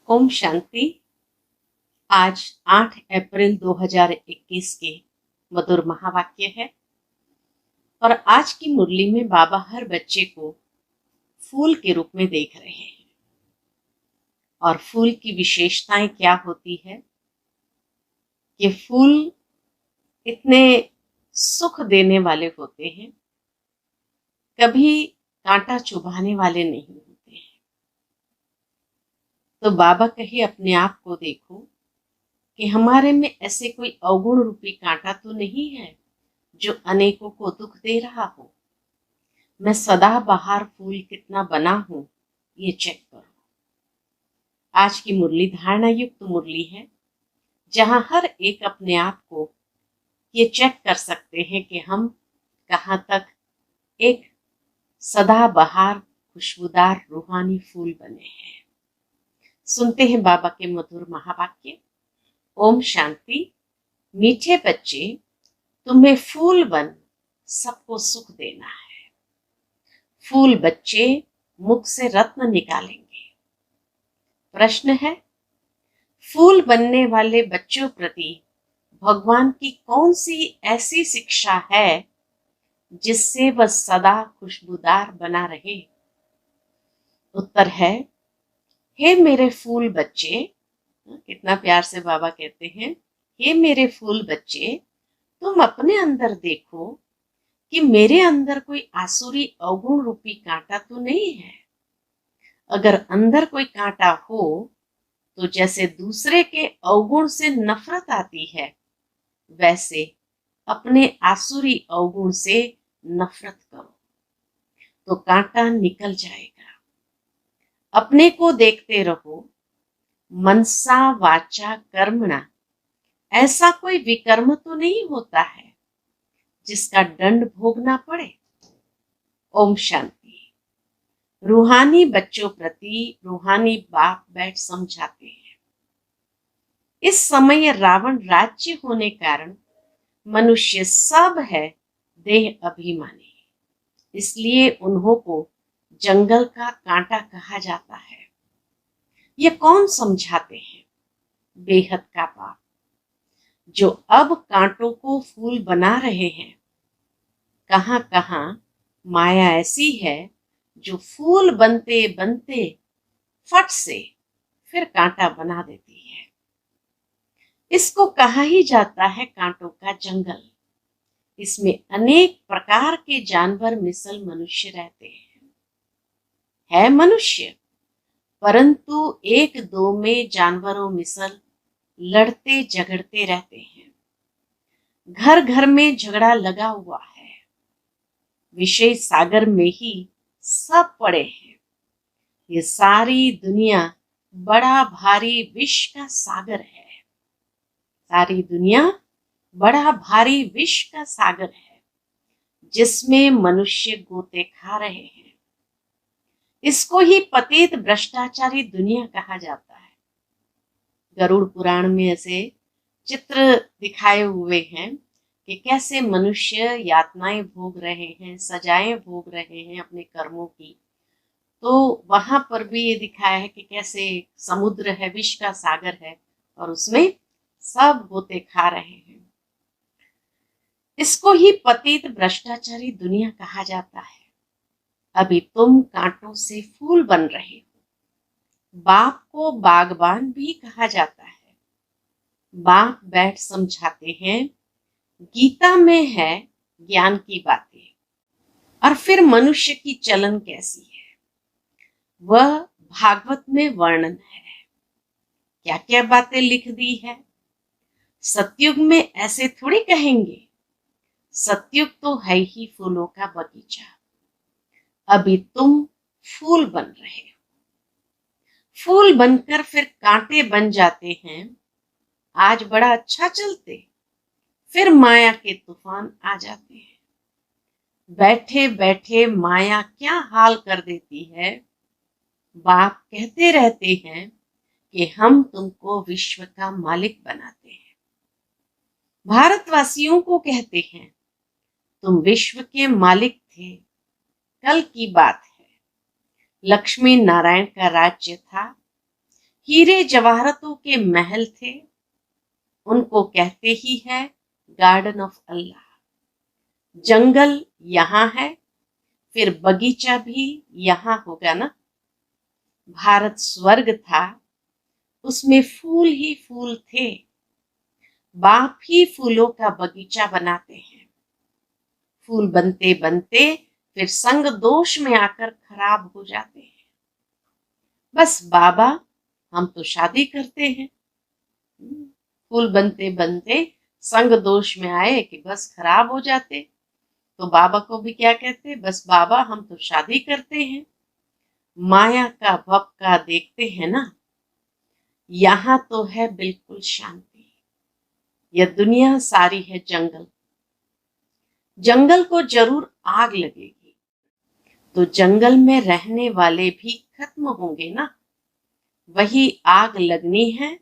ओम शांति। आज 8 अप्रैल 2021 के मधुर महावाक्य है और आज की मुरली में बाबा हर बच्चे को फूल के रूप में देख रहे हैं। और फूल की विशेषताएं क्या होती है कि फूल इतने सुख देने वाले होते हैं, कभी कांटा चुभाने वाले नहीं होते हैं। तो बाबा कहे अपने आप को देखो कि हमारे में ऐसे कोई अवगुण रूपी कांटा तो नहीं है जो अनेकों को दुख दे रहा हो। मैं सदाबहार फूल कितना बना हूं, ये चेक करो। आज की मुरली धारणा युक्त मुरली है, जहां हर एक अपने आप को ये चेक कर सकते हैं कि हम कहां तक एक सदाबहार खुशबूदार रूहानी फूल बने हैं। सुनते हैं बाबा के मधुर महावाक्य। ओम शांति। मीठे बच्चे, तुम्हें फूल बन सबको सुख देना है। फूल बच्चे मुख से रत्न निकालेंगे। प्रश्न है, फूल बनने वाले बच्चों प्रति भगवान की कौन सी ऐसी शिक्षा है जिससे वह सदा खुशबूदार बना रहे? उत्तर है, हे मेरे फूल बच्चे। कितना प्यार से बाबा कहते हैं, हे मेरे फूल बच्चे, तुम अपने अंदर देखो कि मेरे अंदर कोई आसुरी अवगुण रूपी कांटा तो नहीं है। अगर अंदर कोई कांटा हो तो जैसे दूसरे के अवगुण से नफरत आती है, वैसे अपने आसुरी अवगुण से नफरत करो तो कांटा निकल जाएगा। अपने को देखते रहो, मनसा वाचा कर्मणा, ऐसा कोई विकर्म तो नहीं होता है जिसका दंड भोगना पड़े। ओम शांति। रूहानी बच्चों प्रति रूहानी बाप बैठ समझाते हैं। इस समय रावण राज्य होने कारण मनुष्य सब है देह अभिमानी, इसलिए उन्हों को जंगल का कांटा कहा जाता है। ये कौन समझाते हैं? बेहद का बाप, जो अब कांटों को फूल बना रहे हैं। कहां कहां माया ऐसी है जो फूल बनते बनते फट से फिर कांटा बना देती है। इसको कहा ही जाता है कांटों का जंगल। इसमें अनेक प्रकार के जानवर मिसल मनुष्य रहते हैं। है मनुष्य, परंतु एक दो में जानवरों मिसल लड़ते झगड़ते रहते हैं। घर घर में झगड़ा लगा हुआ है। विषय सागर में ही सब पड़े हैं। ये सारी दुनिया बड़ा भारी विष का सागर है। सारी दुनिया बड़ा भारी विष का सागर है, जिसमें मनुष्य गोते खा रहे हैं। इसको ही पतित भ्रष्टाचारी दुनिया कहा जाता है। गरुड़ पुराण में ऐसे चित्र दिखाए हुए हैं कि कैसे मनुष्य यातनाएं भोग रहे हैं, सजाएं भोग रहे हैं अपने कर्मों की। तो वहां पर भी ये दिखाया है कि कैसे समुद्र है, विष का सागर है और उसमें सब गोते खा रहे हैं। इसको ही पतित भ्रष्टाचारी दुनिया कहा जाता है। अभी तुम कांटों से फूल बन रहे हो। बाप को बागबान भी कहा जाता है। बाप बैठ समझाते हैं, गीता में है ज्ञान की बातें, और फिर मनुष्य की चलन कैसी है वह भागवत में वर्णन है। क्या क्या बातें लिख दी है। सतयुग में ऐसे थोड़ी कहेंगे। सतयुग तो है ही फूलों का बगीचा। अभी तुम फूल बन रहे हो। फूल बनकर फिर कांटे बन जाते हैं। आज बड़ा अच्छा चलते, फिर माया के तूफान आ जाते हैं। बैठे बैठे माया क्या हाल कर देती है। बाप कहते रहते हैं कि हम तुमको विश्व का मालिक बनाते हैं। भारतवासियों को कहते हैं, तुम विश्व के मालिक थे। कल की बात है, लक्ष्मी नारायण का राज्य था। हीरे जवाहरतों के महल थे, उनको कहते ही है गार्डन ऑफ अल्लाह। जंगल यहाँ है, फिर बगीचा भी यहाँ होगा ना। भारत स्वर्ग था, उसमें फूल ही फूल थे। बाप ही फूलों का बगीचा बनाते हैं। फूल बनते बनते फिर संग दोष में आकर खराब हो जाते हैं। बस बाबा, हम तो शादी करते हैं। फूल बनते बनते संग दोष में आए कि बस खराब हो जाते, तो बाबा को भी क्या कहते, बस बाबा हम तो शादी करते हैं। माया का भपका देखते हैं ना। यहाँ तो है बिल्कुल शांति। यह दुनिया सारी है जंगल। जंगल को जरूर आग लगेगी, तो जंगल में रहने वाले भी खत्म होंगे ना। वही आग लगनी है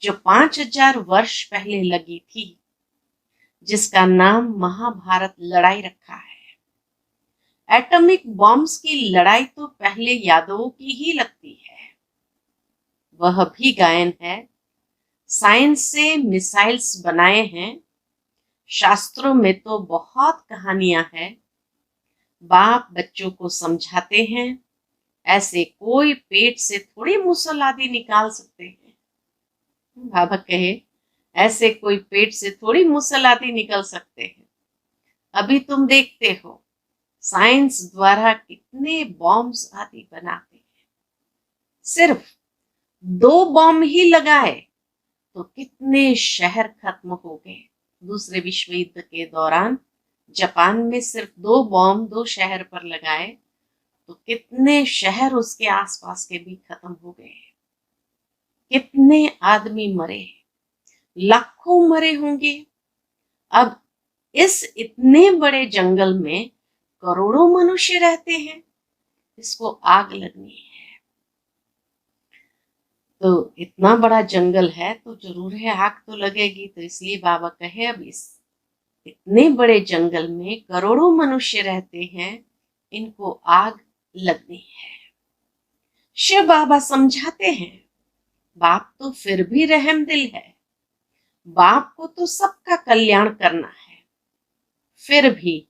जो 5000 वर्ष पहले लगी थी, जिसका नाम महाभारत लड़ाई रखा है। एटॉमिक बॉम्ब्स की लड़ाई तो पहले यादवों की ही लगती है। वह भी गायन है। साइंस से मिसाइल्स बनाए हैं। शास्त्रों में तो बहुत कहानियां हैं। बाप बच्चों को समझाते हैं, ऐसे कोई पेट से थोड़ी मुसल्लादी निकाल सकते हैं। बाबा कहे, ऐसे कोई पेट से थोड़ी मुसल्लादी निकल सकते हैं। अभी तुम देखते हो साइंस द्वारा कितने बॉम्ब्स आदि बनाते हैं। सिर्फ 2 बॉम्ब ही लगाए तो कितने शहर खत्म हो गए। दूसरे विश्व युद्ध के दौरान जापान में सिर्फ 2 बॉम्ब 2 शहर पर लगाए तो कितने शहर उसके आसपास के भी खत्म हो गए। कितने आदमी मरे, लाखों मरे होंगे। अब इस इतने बड़े जंगल में करोड़ों मनुष्य रहते हैं, इसको आग लगनी है। तो इतना बड़ा जंगल है तो जरूर है आग तो लगेगी। तो इसलिए बाबा कहे, अब इस इतने बड़े जंगल में करोड़ों मनुष्य रहते हैं, इनको आग लगनी है। शिव बाबा समझाते हैं, बाप तो फिर भी रहम दिल है। बाप को तो सबका कल्याण करना है, फिर भी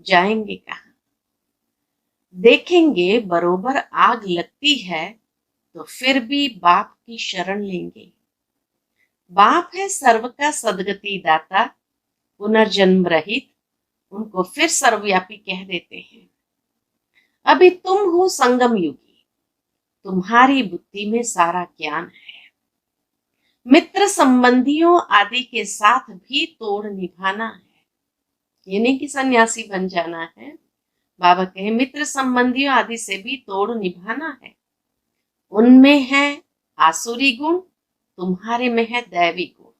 जाएंगे कहाँ। देखेंगे बरोबर आग लगती है तो फिर भी बाप की शरण लेंगे। बाप है सर्व का सदगति दाता, पुनर्जन्म रहित, उनको फिर सर्वव्यापी कह देते हैं। अभी तुम हो संगम युगी, तुम्हारी बुद्धि में सारा ज्ञान है। मित्र संबंधियों आदि के साथ भी तोड़ निभाना है। ये नहीं कि सन्यासी बन जाना है। बाबा कहे मित्र संबंधियों आदि से भी तोड़ निभाना है। उनमें है आसुरी गुण, तुम्हारे में है दैवी गुण।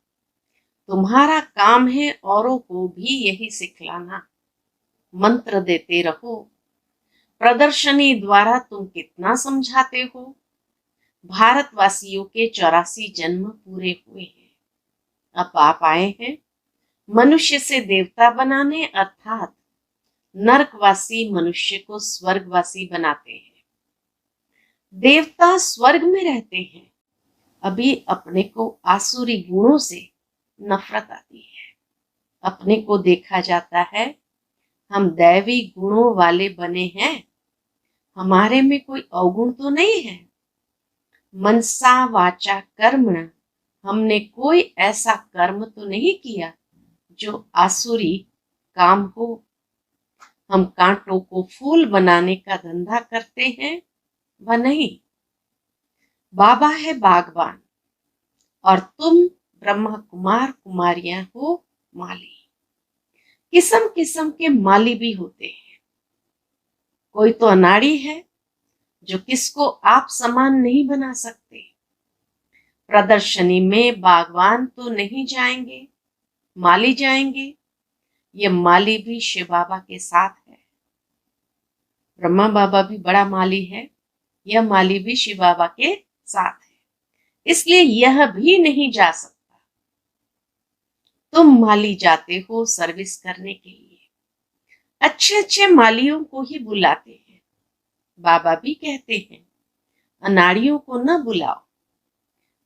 तुम्हारा काम है औरों को भी यही सिखलाना। मंत्र देते रहो। प्रदर्शनी द्वारा तुम कितना समझाते हो। भारतवासियों के 84 जन्म पूरे हुए हैं। अब आप आए हैं मनुष्य से देवता बनाने, अर्थात नरकवासी मनुष्य को स्वर्गवासी बनाते हैं। देवता स्वर्ग में रहते हैं। अभी अपने को आसुरी गुणों से नफरत आती है। अपने को देखा जाता है हम दैवी गुणों वाले बने हैं, हमारे में कोई अवगुण तो नहीं है। मनसा वाचा कर्मण, हमने कोई ऐसा कर्म तो नहीं किया जो आसुरी काम हो। हम कांटों को फूल बनाने का धंधा करते हैं, वह नहीं। बाबा है बागबान और तुम ब्रह्मा कुमार कुमारियां हो माली। किस्म किस्म के माली भी होते हैं। कोई तो अनाड़ी है जो किसको आप समान नहीं बना सकते। प्रदर्शनी में बागवान तो नहीं जाएंगे, माली जाएंगे। ये माली भी शिव बाबा के साथ है। ब्रह्मा बाबा भी बड़ा माली है, यह माली भी शिव बाबा के साथ है, इसलिए यह भी नहीं जा सकता। तुम माली जाते हो सर्विस करने के लिए, अच्छे अच्छे मालियों को ही बुलाते हैं। बाबा भी कहते हैं अनाड़ियों को न बुलाओ,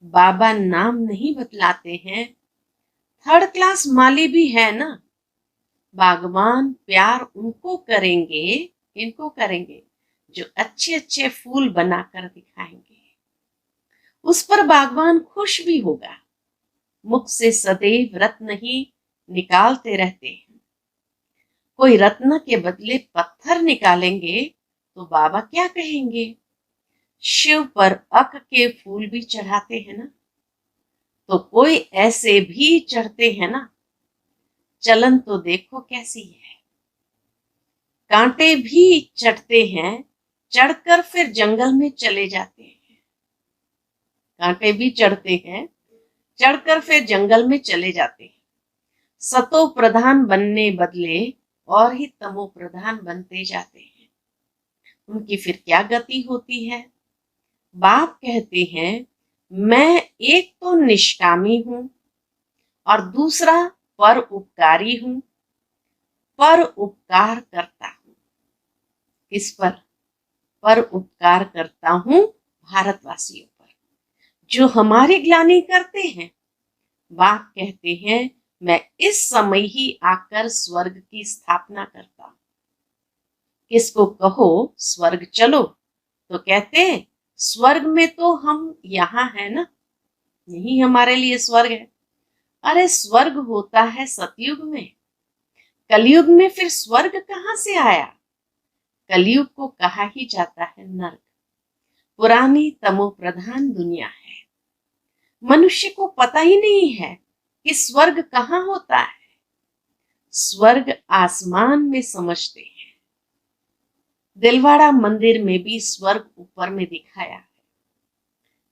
बाबा नाम नहीं बतलाते हैं, थर्ड क्लास माली भी है ना। बागवान प्यार उनको करेंगे, इनको करेंगे जो अच्छे अच्छे फूल बनाकर दिखाएंगे। उस पर बागवान खुश भी होगा। मुख से सदैव रत्न ही निकालते रहते हैं। कोई रत्न के बदले पत्थर निकालेंगे तो बाबा क्या कहेंगे? शिव पर अक के फूल भी चढ़ाते हैं ना, तो कोई ऐसे भी चढ़ते हैं ना। चलन तो देखो कैसी है। कांटे भी चढ़ते हैं, चढ़कर फिर जंगल में चले जाते हैं। कांटे भी चढ़ते हैं, चढ़कर फिर जंगल में चले जाते हैं। सतो प्रधान बनने बदले और ही तमो प्रधान बनते जाते हैं। उनकी फिर क्या गति होती है? बाप कहते हैं, मैं एक तो निष्कामी हूं और दूसरा पर उपकारी हूं। पर उपकार करता हूं। किस पर? पर उपकार करता हूं भारतवासियों पर, जो हमारी ग्लानि करते हैं। बाप कहते हैं, मैं इस समय ही आकर स्वर्ग की स्थापना करता हूं। किसको कहो स्वर्ग चलो, तो कहते हैं स्वर्ग में तो हम यहाँ है ना, यही हमारे लिए स्वर्ग है। अरे स्वर्ग होता है सतयुग में, कलयुग में फिर स्वर्ग कहाँ से आया? कलयुग को कहा ही जाता है नर्क। पुरानी तमो प्रधान दुनिया है। मनुष्य को पता ही नहीं है कि स्वर्ग कहाँ होता है। स्वर्ग आसमान में समझते हैं। दिलवाड़ा मंदिर में भी स्वर्ग ऊपर में दिखाया है।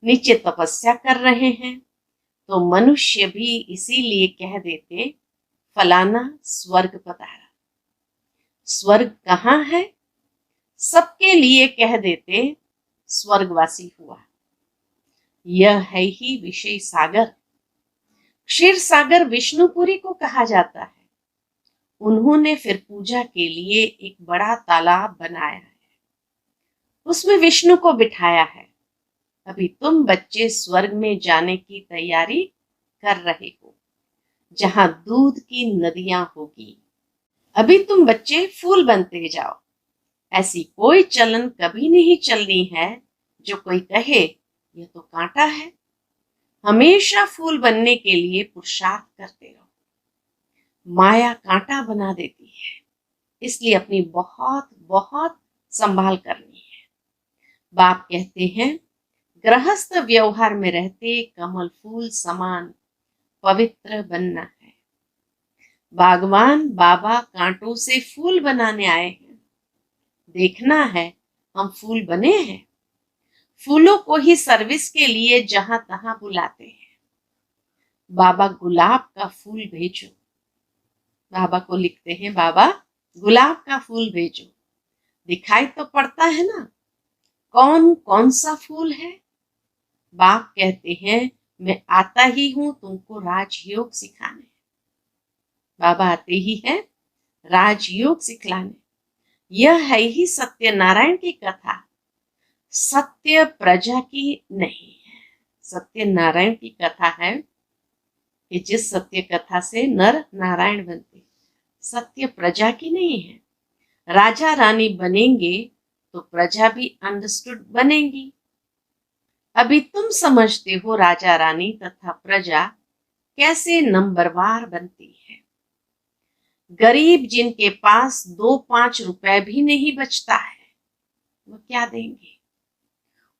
नीचे तपस्या कर रहे हैं तो मनुष्य भी इसीलिए कह देते फलाना स्वर्ग पधारा। स्वर्ग कहाँ है? सबके लिए कह देते स्वर्गवासी हुआ। यह है ही विषय सागर। क्षीर सागर विष्णुपुरी को कहा जाता है। उन्होंने फिर पूजा के लिए एक बड़ा तालाब बनाया है, उसमें विष्णु को बिठाया है। अभी तुम बच्चे स्वर्ग में जाने की तैयारी कर रहे हो, जहां दूध की नदियां होगी। अभी तुम बच्चे फूल बनते जाओ। ऐसी कोई चलन कभी नहीं चलनी है जो कोई कहे यह तो कांटा है। हमेशा फूल बनने के लिए पुरुषार्थ करते रहो। माया कांटा बना देती है, इसलिए अपनी बहुत बहुत संभाल करनी है। बाप कहते हैं, गृहस्थ व्यवहार में रहते कमल फूल समान पवित्र बनना है। बागवान बाबा कांटों से फूल बनाने आए हैं। देखना है हम फूल बने हैं। फूलों को ही सर्विस के लिए जहां तहां बुलाते हैं। बाबा गुलाब का फूल भेजो। बाबा को लिखते हैं, बाबा गुलाब का फूल भेजो। दिखाई तो पड़ता है ना कौन कौन सा फूल है। बाप कहते हैं, मैं आता ही हूं तुमको राजयोग सिखाने। बाबा आते ही है राजयोग सिखलाने। यह है ही सत्यनारायण की कथा। सत्य प्रजा की नहीं है, सत्यनारायण की कथा है कि जिस सत्य कथा से नर नारायण बनते। सत्य प्रजा की नहीं है। राजा रानी बनेंगे तो प्रजा भी अंडरस्टूड बनेंगी। अभी तुम समझते हो राजा रानी तथा प्रजा कैसे नंबरवार बनती है। गरीब जिनके पास 2-5 रुपए भी नहीं बचता है, वो क्या देंगे?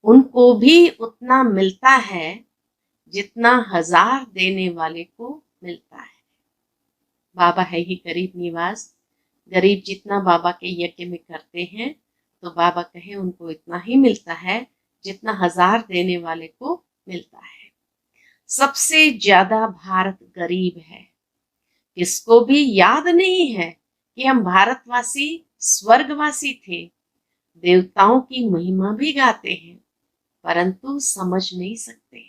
उनको भी उतना मिलता है जितना 1000 देने वाले को मिलता है। बाबा है ही गरीब निवास। गरीब जितना बाबा के यज्ञ में करते हैं तो बाबा कहे उनको इतना ही मिलता है जितना 1000 देने वाले को मिलता है। सबसे ज्यादा भारत गरीब है। किसको भी याद नहीं है कि हम भारतवासी स्वर्गवासी थे। देवताओं की महिमा भी गाते हैं परंतु समझ नहीं सकते।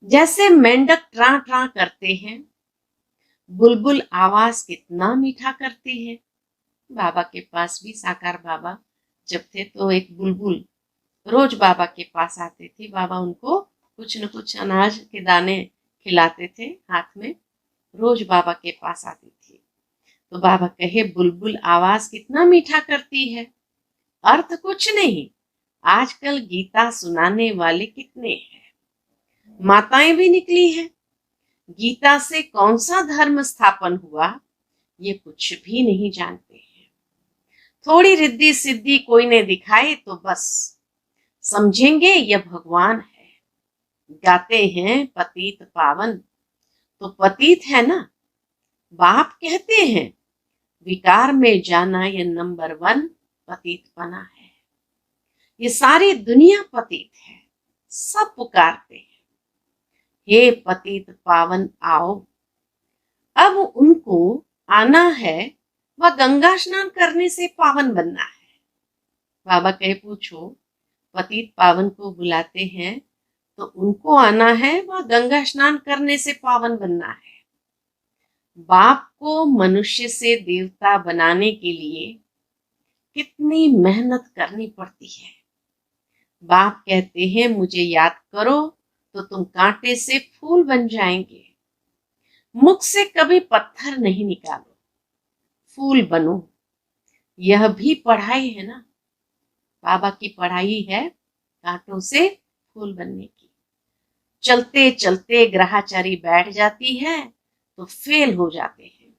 जैसे मेंढक ट्रा ट्रा करते हैं, बुलबुल आवाज कितना मीठा करती है। बाबा के पास भी साकार बाबा जब थे तो एक बुलबुल रोज बाबा के पास आते थे। बाबा उनको कुछ न कुछ अनाज के दाने खिलाते थे हाथ में। रोज बाबा के पास आती थी तो बाबा कहे, बुलबुल आवाज कितना मीठा करती है, अर्थ कुछ नहीं। आजकल गीता सुनाने वाले कितने हैं, माताएं भी निकली हैं। गीता से कौन सा धर्म स्थापन हुआ ये कुछ भी नहीं जानते हैं। थोड़ी रिद्धि सिद्धि कोई ने दिखाई तो बस समझेंगे यह भगवान है। गाते हैं पतित पावन, तो पतित है ना। बाप कहते हैं विकार में जाना ये नंबर 1 पतितपना है। ये सारी दुनिया पतित है, सब पुकारते हैं, हे पतित पावन आओ। अब उनको आना है व गंगा स्नान करने से पावन बनना है। बाबा कहे, पूछो पतित पावन को बुलाते हैं तो उनको आना है व गंगा स्नान करने से पावन बनना है। बाप को मनुष्य से देवता बनाने के लिए कितनी मेहनत करनी पड़ती है। बाप कहते हैं मुझे याद करो तो तुम कांटे से फूल बन जाएंगे। मुख से कभी पत्थर नहीं निकालो, फूल बनो। यह भी पढ़ाई है ना, बाबा की पढ़ाई है कांटों से फूल बनने की। चलते चलते ग्रहाचारी बैठ जाती है तो फेल हो जाते हैं,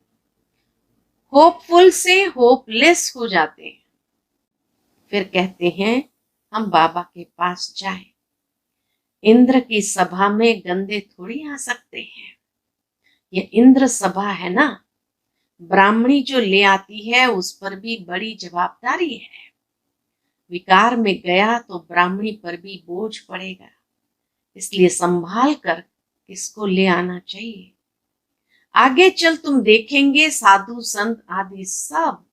होपफुल से होपलेस हो जाते हैं। फिर कहते हैं हम बाबा के पास जाएं। इंद्र की सभा में गंदे थोड़ी आ सकते हैं, ये इंद्र सभा है ना। ब्राह्मणी जो ले आती है उस पर भी बड़ी जवाबदारी है। विकार में गया तो ब्राह्मणी पर भी बोझ पड़ेगा, इसलिए संभाल कर इसको ले आना चाहिए। आगे चल तुम देखेंगे साधु संत आदि सब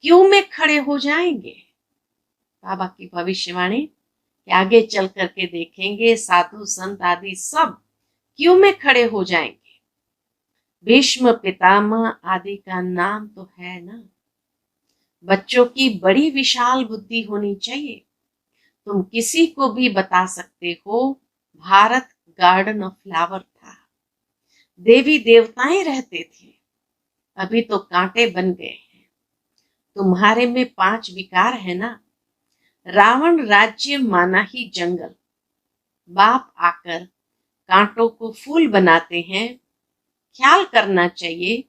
क्यों में खड़े हो जाएंगे। बाबा की भविष्यवाणी कि आगे चल करके देखेंगे साधु संत आदि सब क्यों में खड़े हो जाएंगे। भीष्म पितामह आदि का नाम तो है ना। बच्चों की बड़ी विशाल बुद्धि होनी चाहिए। तुम किसी को भी बता सकते हो भारत गार्डन ऑफ फ्लावर था, देवी देवताएं रहते थे, अभी तो कांटे बन गए हैं। तुम्हारे में 5 विकार है ना। रावण राज्य माना ही जंगल, बाप आकर कांटों को फूल बनाते हैं। ख्याल करना चाहिए,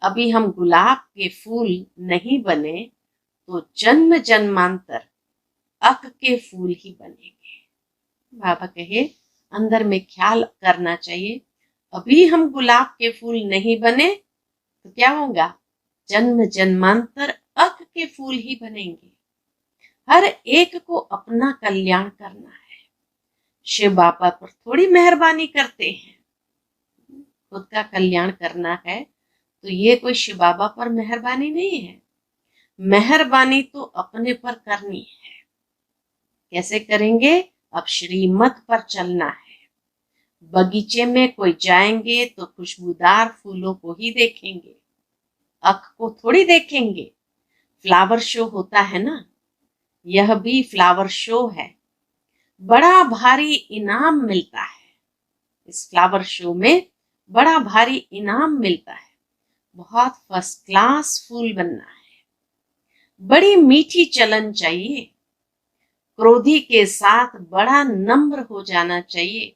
अभी हम गुलाब के फूल नहीं बने तो जन्म जन्मांतर अक के फूल ही बनेंगे। बाबा कहे अंदर में ख्याल करना चाहिए, अभी हम गुलाब के फूल नहीं बने तो क्या होगा, जन्म जन्मांतर अक के फूल ही बनेंगे। हर एक को अपना कल्याण करना है। शिव बाबा पर थोड़ी मेहरबानी करते हैं, खुद का कल्याण करना है तो ये कोई शिव बाबा पर मेहरबानी नहीं है। मेहरबानी तो अपने पर करनी है। कैसे करेंगे, अब श्रीमत पर चलना है। बगीचे में कोई जाएंगे तो खुशबूदार फूलों को ही देखेंगे, अख को थोड़ी देखेंगे। फ्लावर शो होता है ना, यह भी फ्लावर शो है। बड़ा भारी इनाम मिलता है, इस फ्लावर शो में बड़ा भारी इनाम मिलता है। बहुत फर्स्ट क्लास फूल बनना है, बड़ी मीठी चलन चाहिए। क्रोधी के साथ बड़ा नम्र हो जाना चाहिए।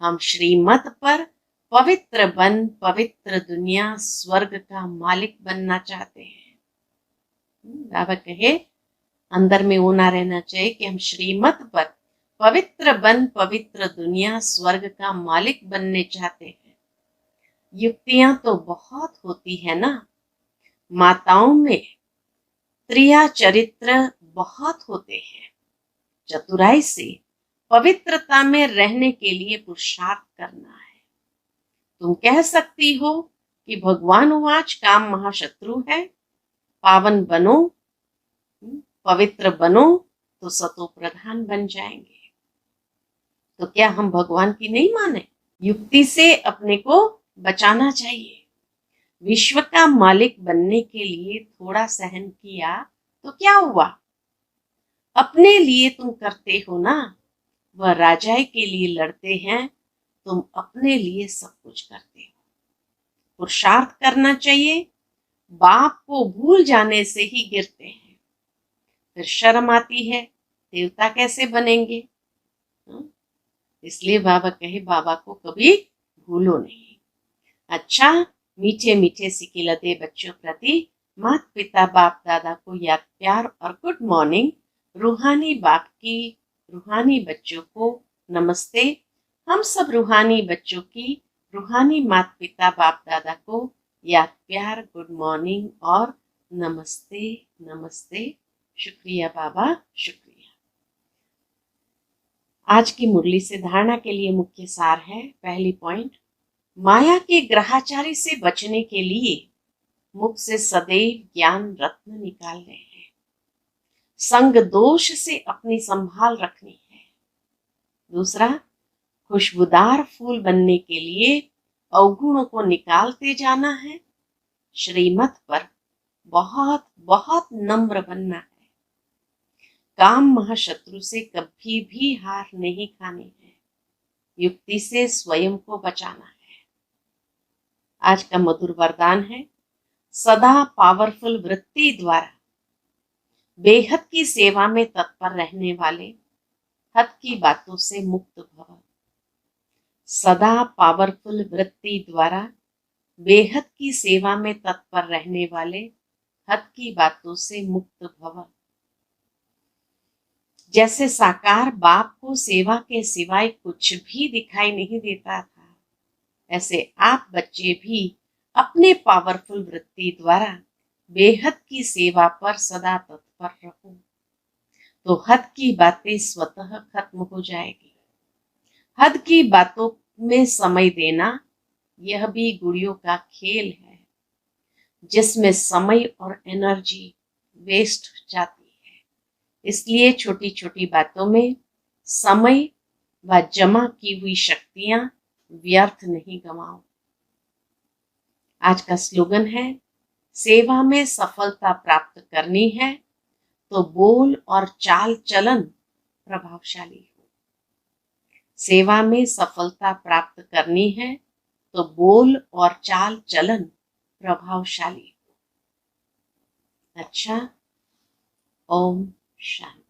हम श्रीमत पर पवित्र बन पवित्र दुनिया स्वर्ग का मालिक बनना चाहते हैं। बाबा कहे अंदर में होना रहना चाहिए कि हम श्रीमत पर पवित्र बन पवित्र दुनिया स्वर्ग का मालिक बनने चाहते हैं। युक्तियां तो बहुत होती है ना, माताओं में त्रिया चरित्र बहुत होते हैं। चतुराई से पवित्रता में रहने के लिए पुरुषार्थ करना है। तुम कह सकती हो कि भगवान उवाच काम महाशत्रु है, पावन बनो पवित्र बनो तो सतो प्रधान बन जाएंगे। तो क्या हम भगवान की नहीं माने। युक्ति से अपने को बचाना चाहिए। विश्व का मालिक बनने के लिए थोड़ा सहन किया तो क्या हुआ, अपने लिए तुम करते हो ना। वह राजाई के लिए लड़ते हैं, तुम अपने लिए सब कुछ करते हो। पुरुषार्थ करना चाहिए, बाप को भूल जाने से ही गिरते हैं। फिर शर्म आती है, देवता कैसे बनेंगे। इसलिए बाबा कहे बाबा को कभी भूलो नहीं। अच्छा, मीठे मीठे सिकिलते बच्चों प्रति माता पिता बाप दादा को याद प्यार और गुड मॉर्निंग। रूहानी बाप की रूहानी बच्चों को नमस्ते। हम सब रूहानी बच्चों की रूहानी माता पिता बाप दादा को याद प्यार गुड मॉर्निंग और नमस्ते नमस्ते। शुक्रिया बाबा, शुक्रिया। आज की मुरली से धारणा के लिए मुख्य सार है। पहली पॉइंट, माया के ग्रहाचारी से बचने के लिए मुख से सदैव ज्ञान रत्न निकालने हैं। संग दोष से अपनी संभाल रखनी है। दूसरा, खुशबूदार फूल बनने के लिए अवगुणों को निकालते जाना है। श्रीमत पर बहुत बहुत नम्र बनना है। काम महाशत्रु से कभी भी हार नहीं खानी है। युक्ति से स्वयं को बचाना है। आज का मधुर वरदान है, सदा पावरफुल वृत्ति द्वारा बेहद की सेवा में तत्पर रहने वाले हद की बातों से मुक्त भव। सदा पावरफुल वृत्ति द्वारा बेहद की सेवा में तत्पर रहने वाले हद की बातों से मुक्त भव। जैसे साकार बाप को सेवा के सिवाय कुछ भी दिखाई नहीं देता था, ऐसे आप बच्चे भी अपने पावरफुल वृत्ति द्वारा बेहद की सेवा पर सदा तत्पर रहो, तो हद की बातें स्वतः खत्म हो जाएगी। हद की बातों में समय देना यह भी गुड़ियों का खेल है, जिसमें समय और एनर्जी वेस्ट हो जाती है। इसलिए छोटी छोटी बातों में समय व जमा की हुई शक्तियां व्यर्थ नहीं गंवाओ। आज का स्लोगन है, सेवा में सफलता प्राप्त करनी है तो बोल और चाल चलन प्रभावशाली हो। सेवा में सफलता प्राप्त करनी है तो बोल और चाल चलन प्रभावशाली हो। अच्छा, ओम शांति।